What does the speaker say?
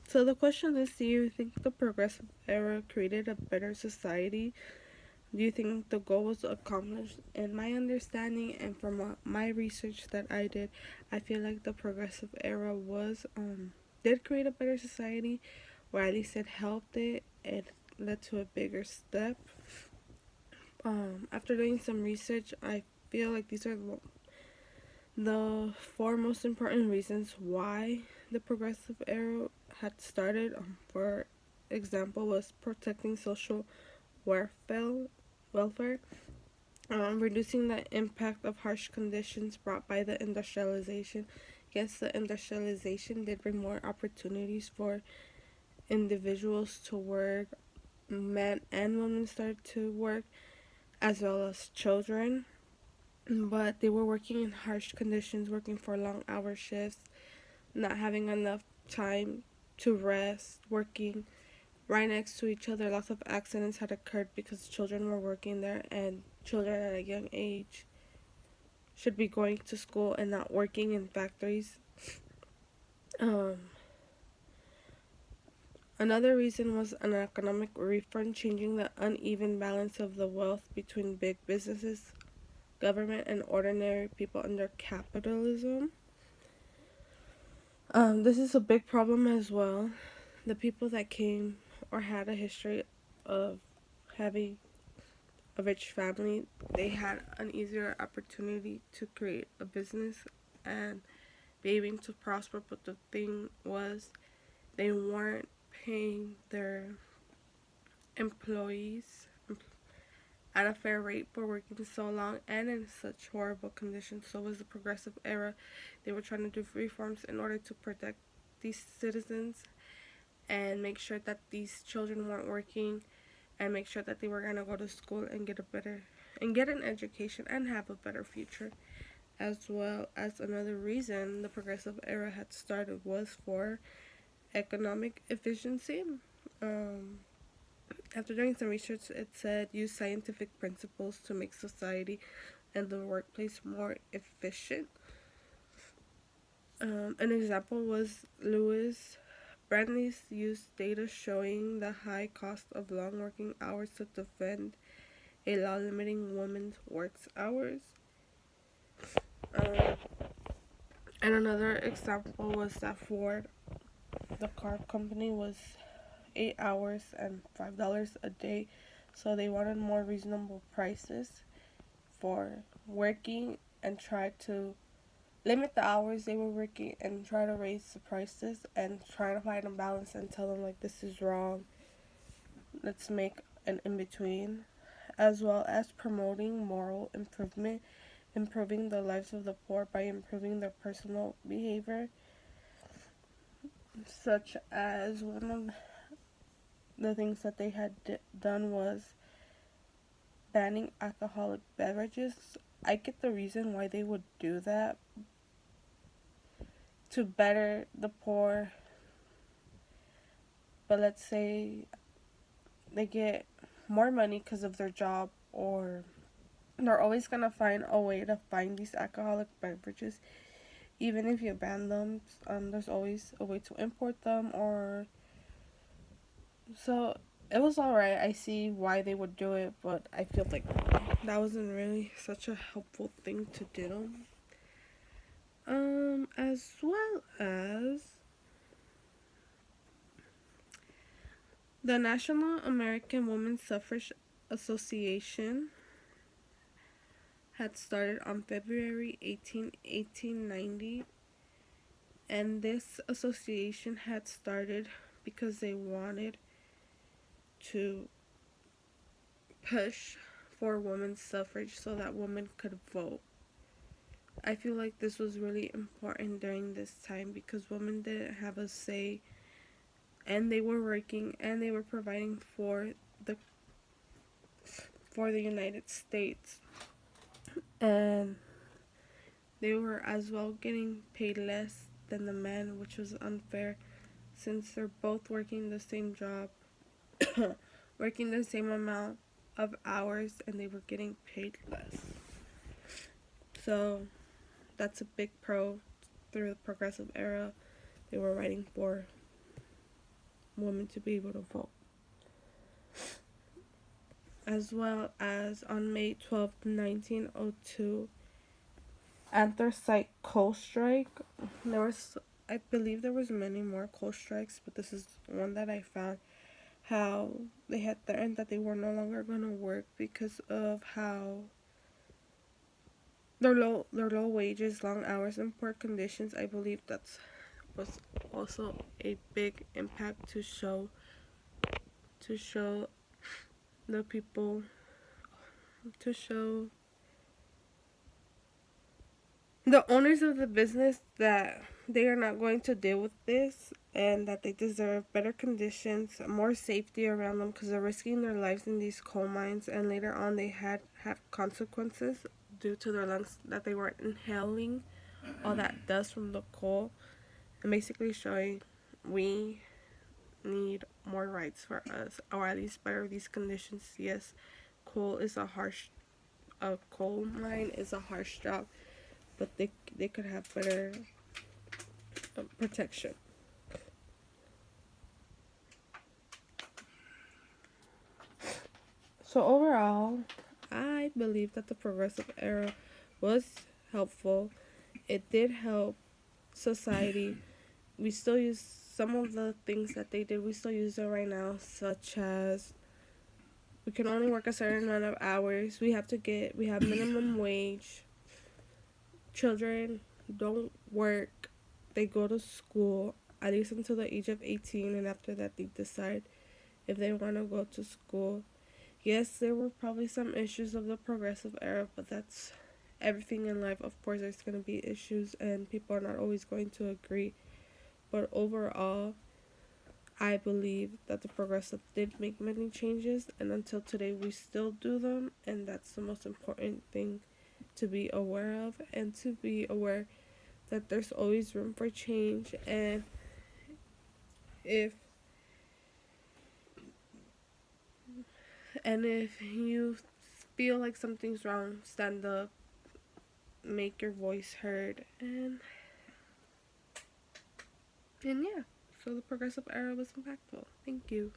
So the question is, do you think the progressive era created a better society? Do you think the goal was accomplished? In my understanding and from my research that I did, I feel like the progressive era was did create a better society, or at least it helped it. It led to a bigger step. After doing some research, I feel like these are the four most important reasons why the progressive era had started. For example, was protecting social welfare, reducing the impact of harsh conditions brought by the industrialization. Yes, the industrialization did bring more opportunities for individuals to work. Men and women started to work, as well as children. But they were working in harsh conditions, working for long hour shifts, not having enough time to rest, working right next to each other. Lots of accidents had occurred because children were working there, and children at a young age should be going to school and not working in factories. Um, Another reason was an economic reform, changing the uneven balance of the wealth between big businesses, government, and ordinary people under capitalism. This is a big problem as well. The people that came or had a history of having a rich family, they had an easier opportunity to create a business and be able to prosper. But the thing was, they weren't paying their employees at a fair rate for working so long and in such horrible conditions. So was the progressive era. They were trying to do reforms in order to protect these citizens and make sure that these children weren't working, and make sure that they were gonna go to school and get an education and have a better future. As well as another reason the progressive era had started was for economic efficiency. Um, After doing some research, it said use scientific principles to make society and the workplace more efficient. An example was Lewis Brandeis used data showing the high cost of long working hours to defend a law limiting women's work hours. Um, and another example was that Ford, the car company, was 8 hours and $5 a day, so they wanted more reasonable prices for working and tried to limit the hours they were working and try to raise the prices and try to find a balance and tell them like this is wrong. Let's make an in between, as well as promoting moral improvement, improving the lives of the poor by improving their personal behavior, such as one of the things that they had done was banning alcoholic beverages. I get the reason why they would do that, to better the poor, but let's say they get more money because of their job, or they're always gonna find a way to find these alcoholic beverages. Even if you ban them, there's always a way to import them, or so it was alright. I see why they would do it, but I feel like that wasn't really such a helpful thing to do. As well as the National American Women's Suffrage Association had started on February 18, 1890, and this association had started because they wanted to push for women's suffrage so that women could vote. I feel like this was really important during this time because women didn't have a say, and they were working and they were providing the for the United States, and they were as well getting paid less than the men, which was unfair since they're both working the same job, working the same amount of hours, and they were getting paid less. So that's a big pro through the progressive era. They were writing for women to be able to vote. As well as on May 12th, 1902, anthracite coal strike. There was, I believe there was many more coal strikes, but this is one that I found. How they had threatened that they were no longer going to work because of how their low wages, long hours, and poor conditions. I believe that's was also a big impact to show the people, to show the owners of the business that they are not going to deal with this and that they deserve better conditions, more safety around them because they're risking their lives in these coal mines, and later on they had have consequences due to their lungs that they were inhaling all that dust from the coal, and basically showing we need more rights for us, or at least better these conditions. Yes, a coal mine is a harsh job, but they could have better protection. So overall, I believe that the progressive era was helpful. It did help society. We still use some of the things that they did. We still use it right now, such as we can only work a certain amount of hours. We have minimum wage. Children don't work. They go to school at least until the age of 18, and after that they decide if they want to go to school. Yes, there were probably some issues of the progressive era, but that's everything in life. Of course, there's going to be issues, and people are not always going to agree. But overall, I believe that the progressive did make many changes, and until today, we still do them, and that's the most important thing to be aware of, and to be aware that there's always room for change. And if if you feel like something's wrong, stand up, make your voice heard, and yeah. So the progressive era was impactful. Thank you.